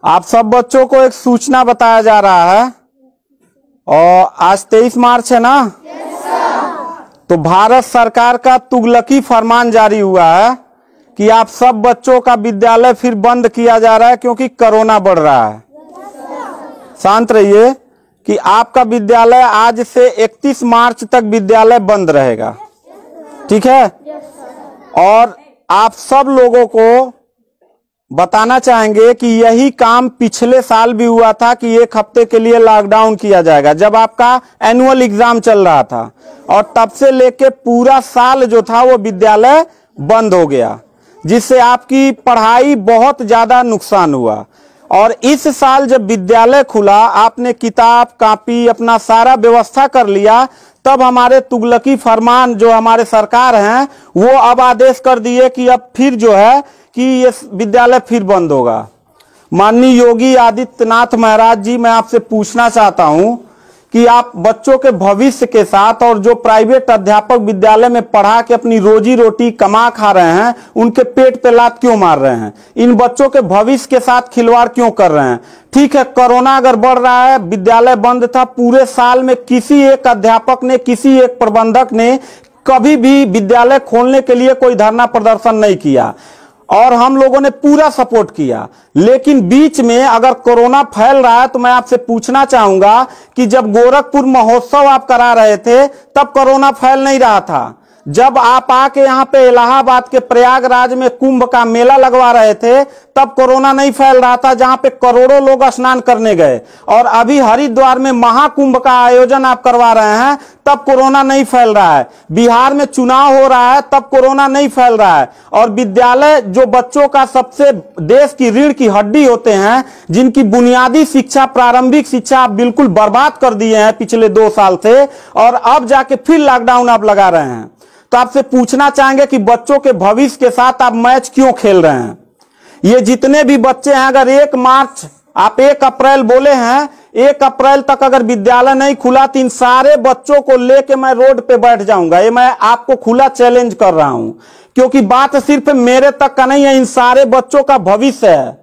आप सब बच्चों को एक सूचना बताया जा रहा है और आज 23 मार्च है ना। तो भारत सरकार का तुगलकी फरमान जारी हुआ है कि आप सब बच्चों का विद्यालय फिर बंद किया जा रहा है क्योंकि कोरोना बढ़ रहा है। शांत रहिए कि आपका विद्यालय आज से 31 मार्च तक विद्यालय बंद रहेगा, ठीक है। और आप सब लोगों को बताना चाहेंगे कि यही काम पिछले साल भी हुआ था कि एक हफ्ते के लिए लॉकडाउन किया जाएगा जब आपका एनुअल एग्जाम चल रहा था, और तब से लेके पूरा साल जो था वो विद्यालय बंद हो गया, जिससे आपकी पढ़ाई बहुत ज्यादा नुकसान हुआ। और इस साल जब विद्यालय खुला, आपने किताब कॉपी अपना सारा व्यवस्था कर लिया, तब हमारे तुगलकी फरमान जो हमारे सरकार हैं वो अब आदेश कर दिए कि अब फिर जो है कि ये विद्यालय फिर बंद होगा। माननीय योगी आदित्यनाथ महाराज जी, मैं आपसे पूछना चाहता हूं कि आप बच्चों के भविष्य के साथ और जो प्राइवेट अध्यापक विद्यालय में पढ़ा के अपनी रोजी रोटी कमा खा रहे हैं, उनके पेट पे लात क्यों मार रहे हैं? इन बच्चों के भविष्य के साथ खिलवाड़ क्यों कर रहे हैं? ठीक है, कोरोना अगर बढ़ रहा है, विद्यालय बंद था, पूरे साल में किसी एक अध्यापक ने, किसी एक प्रबंधक ने कभी भी विद्यालय खोलने के लिए कोई धरना प्रदर्शन नहीं किया और हम लोगों ने पूरा सपोर्ट किया। लेकिन बीच में अगर कोरोना फैल रहा है तो मैं आपसे पूछना चाहूंगा कि जब गोरखपुर महोत्सव आप करा रहे थे तब कोरोना फैल नहीं रहा था। जब आप आके यहाँ पे इलाहाबाद के प्रयागराज में कुंभ का मेला लगवा रहे थे तब कोरोना नहीं फैल रहा था, जहां पे करोड़ों लोग स्नान करने गए। और अभी हरिद्वार में महाकुंभ का आयोजन आप करवा रहे हैं तब कोरोना नहीं फैल रहा है। बिहार में चुनाव हो रहा है तब कोरोना नहीं फैल रहा है। और विद्यालय जो बच्चों का सबसे देश की रीढ़ की हड्डी होते हैं, जिनकी बुनियादी शिक्षा, प्रारंभिक शिक्षा आप बिल्कुल बर्बाद कर दिए हैं पिछले 2 साल से, और अब जाके फिर लॉकडाउन आप लगा रहे हैं। तो आपसे पूछना चाहेंगे कि बच्चों के भविष्य के साथ आप मैच क्यों खेल रहे हैं? ये जितने भी बच्चे हैं, अगर 1 मार्च आप 1 अप्रैल बोले हैं, 1 अप्रैल तक अगर विद्यालय नहीं खुला तो इन सारे बच्चों को लेके मैं रोड पे बैठ जाऊंगा। ये मैं आपको खुला चैलेंज कर रहा हूं, क्योंकि बात सिर्फ मेरे तक का नहीं है, इन सारे बच्चों का भविष्य है।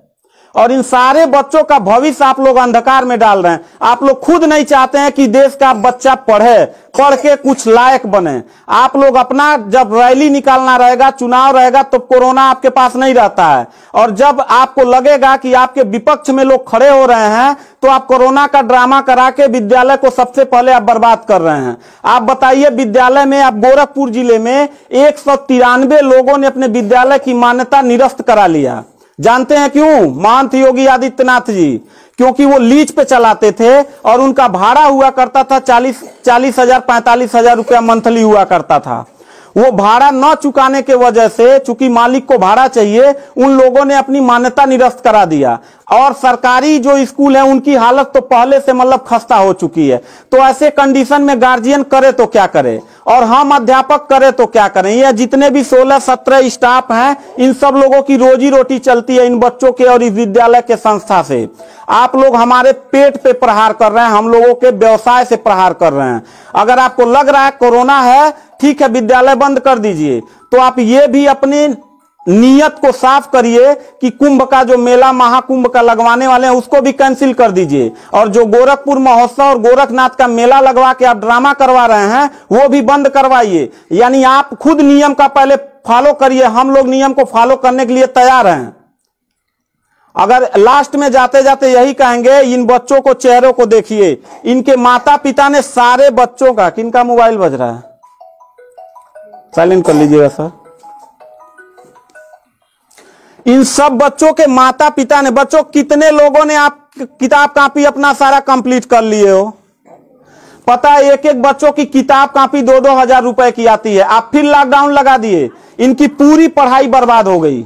और इन सारे बच्चों का भविष्य आप लोग अंधकार में डाल रहे हैं। आप लोग खुद नहीं चाहते हैं कि देश का बच्चा पढ़े, पढ़ के कुछ लायक बने। आप लोग अपना, जब रैली निकालना रहेगा, चुनाव रहेगा, तो कोरोना आपके पास नहीं रहता है। और जब आपको लगेगा कि आपके विपक्ष में लोग खड़े हो रहे हैं तो आप कोरोना का ड्रामा करा के विद्यालय को सबसे पहले आप बर्बाद कर रहे हैं। आप बताइए, विद्यालय में, आप गोरखपुर जिले में 193 लोगों ने अपने विद्यालय की मान्यता निरस्त करा लिया। जानते हैं क्यों? महंत योगी आदित्यनाथ जी, क्योंकि वो लीज पे चलाते थे और उनका भाड़ा हुआ करता था 40,000 45,000 रुपया मंथली हुआ करता था। वो भाड़ा न चुकाने के वजह से, चूंकि मालिक को भाड़ा चाहिए, उन लोगों ने अपनी मान्यता निरस्त करा दिया। और सरकारी जो स्कूल है उनकी हालत तो पहले से मतलब खस्ता हो चुकी है। तो ऐसे कंडीशन में गार्जियन करे तो क्या करे, और हम अध्यापक करे तो क्या करें? ये जितने भी 16-17 स्टाफ हैं, इन सब लोगों की रोजी रोटी चलती है इन बच्चों के और इस विद्यालय के संस्था से। आप लोग हमारे पेट पे प्रहार कर रहे हैं, हम लोगों के व्यवसाय से प्रहार कर रहे हैं। अगर आपको लग रहा है कोरोना है, ठीक है, विद्यालय बंद कर दीजिए, तो आप ये भी अपनी नियत को साफ करिए कि कुंभ का जो मेला, महाकुंभ का लगवाने वाले हैं, उसको भी कैंसिल कर दीजिए। और जो गोरखपुर महोत्सव और गोरखनाथ का मेला लगवा के आप ड्रामा करवा रहे हैं, वो भी बंद करवाइए। यानी आप खुद नियम का पहले फॉलो करिए, हम लोग नियम को फॉलो करने के लिए तैयार हैं। अगर लास्ट में जाते जाते यही कहेंगे, इन बच्चों को, चेहरों को देखिए, इनके माता पिता ने सारे बच्चों का, किनका मोबाइल बज रहा है, साइलेंट कर लीजिएगा सर। इन सब बच्चों के माता पिता ने, बच्चों कितने लोगों ने आप किताब कॉपी अपना सारा कंप्लीट कर लिए हो? पता है, एक एक बच्चों की किताब कॉपी 2-2 हजार रुपए की आती है। आप फिर लॉकडाउन लगा दिए, इनकी पूरी पढ़ाई बर्बाद हो गई।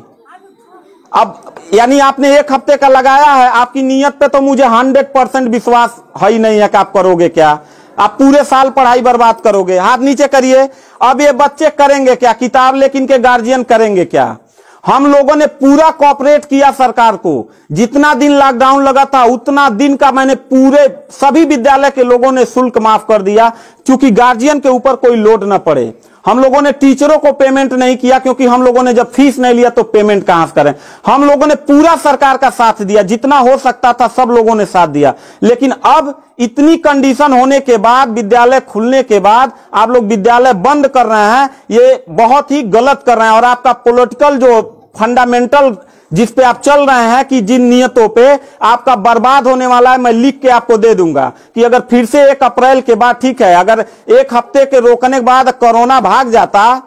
अब यानी आपने 1 हफ्ते का लगाया है, आपकी नीयत पे तो मुझे 100% विश्वास है ही नहीं है कि आप करोगे क्या। आप पूरे साल पढ़ाई बर्बाद करोगे। हाथ नीचे करिए। अब ये बच्चे करेंगे क्या? किताब लेकिन इनके गार्जियन करेंगे क्या? हम लोगों ने पूरा कोऑपरेट किया सरकार को। जितना दिन लॉकडाउन लगा था उतना दिन का मैंने पूरे सभी विद्यालय के लोगों ने शुल्क माफ कर दिया, क्योंकि गार्जियन के ऊपर कोई लोड न पड़े। हम लोगों ने टीचरों को पेमेंट नहीं किया, क्योंकि हम लोगों ने जब फीस नहीं लिया तो पेमेंट कहां से करें। हम लोगों ने पूरा सरकार का साथ दिया, जितना हो सकता था सब लोगों ने साथ दिया। लेकिन अब इतनी कंडीशन होने के बाद, विद्यालय खुलने के बाद आप लोग विद्यालय बंद कर रहे हैं, ये बहुत ही गलत कर रहे हैं। और आपका पॉलिटिकल जो फंडामेंटल जिस पे आप चल रहे हैं कि जिन नियतों पे आपका बर्बाद होने वाला है, मैं लिख के आपको दे दूंगा कि अगर फिर से 1 अप्रैल के बाद, ठीक है, अगर 1 हफ्ते के रोकने के बाद कोरोना भाग जाता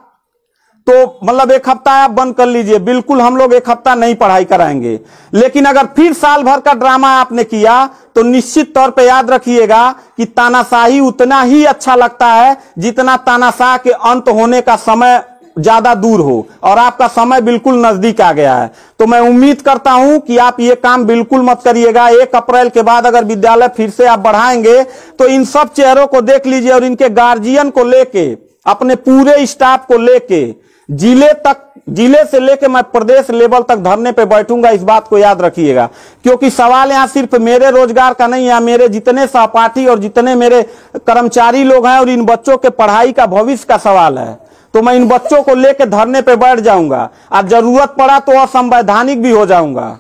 तो मतलब 1 हफ्ता आप बंद कर लीजिए, बिल्कुल हम लोग 1 हफ्ता नहीं पढ़ाई कराएंगे। लेकिन अगर फिर साल भर का ड्रामा आपने किया तो निश्चित तौर पे याद रखिएगा कि तानाशाही उतना ही अच्छा लगता है जितना तानाशाह के अंत होने का समय ज्यादा दूर हो, और आपका समय बिल्कुल नजदीक आ गया है। तो मैं उम्मीद करता हूं कि आप ये काम बिल्कुल मत करिएगा। 1 अप्रैल के बाद अगर विद्यालय फिर से आप बढ़ाएंगे तो इन सब चेहरों को देख लीजिए और इनके गार्जियन को लेके, अपने पूरे स्टाफ को लेके जिले से लेके मैं प्रदेश लेवल तक धरने पे बैठूंगा। इस बात को याद रखिएगा, क्योंकि सवाल यहां सिर्फ मेरे रोजगार का नहीं है, मेरे जितने सहपाठी और जितने मेरे कर्मचारी लोग हैं और इन बच्चों के पढ़ाई का भविष्य का सवाल है। तो मैं इन बच्चों को लेकर धरने पे बैठ जाऊंगा और जरूरत पड़ा तो असंवैधानिक भी हो जाऊंगा।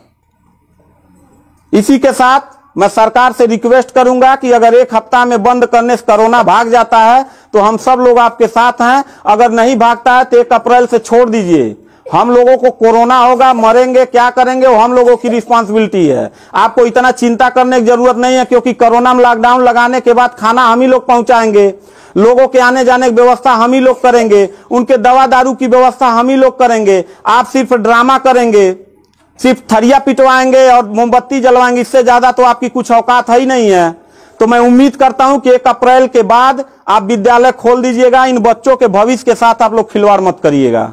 इसी के साथ मैं सरकार से रिक्वेस्ट करूंगा कि अगर 1 हफ्ता में बंद करने से कोरोना भाग जाता है तो हम सब लोग आपके साथ हैं, अगर नहीं भागता है तो 1 अप्रैल से छोड़ दीजिए। हम लोगों को कोरोना होगा, मरेंगे, क्या करेंगे वो हम लोगों की रिस्पांसिबिलिटी है। आपको इतना चिंता करने की जरूरत नहीं है, क्योंकि कोरोना में लॉकडाउन लगाने के बाद खाना हम ही लोग पहुंचाएंगे, लोगों के आने जाने की व्यवस्था हम ही लोग करेंगे, उनके दवा दारू की व्यवस्था हम ही लोग करेंगे। आप सिर्फ ड्रामा करेंगे, सिर्फ थरिया पिटवाएंगे और मोमबत्ती जलवाएंगे, इससे ज्यादा तो आपकी कुछ औकात है ही नहीं है। तो मैं उम्मीद करता हूं कि 1 अप्रैल के बाद आप विद्यालय खोल दीजिएगा। इन बच्चों के भविष्य के साथ आप लोग खिलवाड़ मत करिएगा।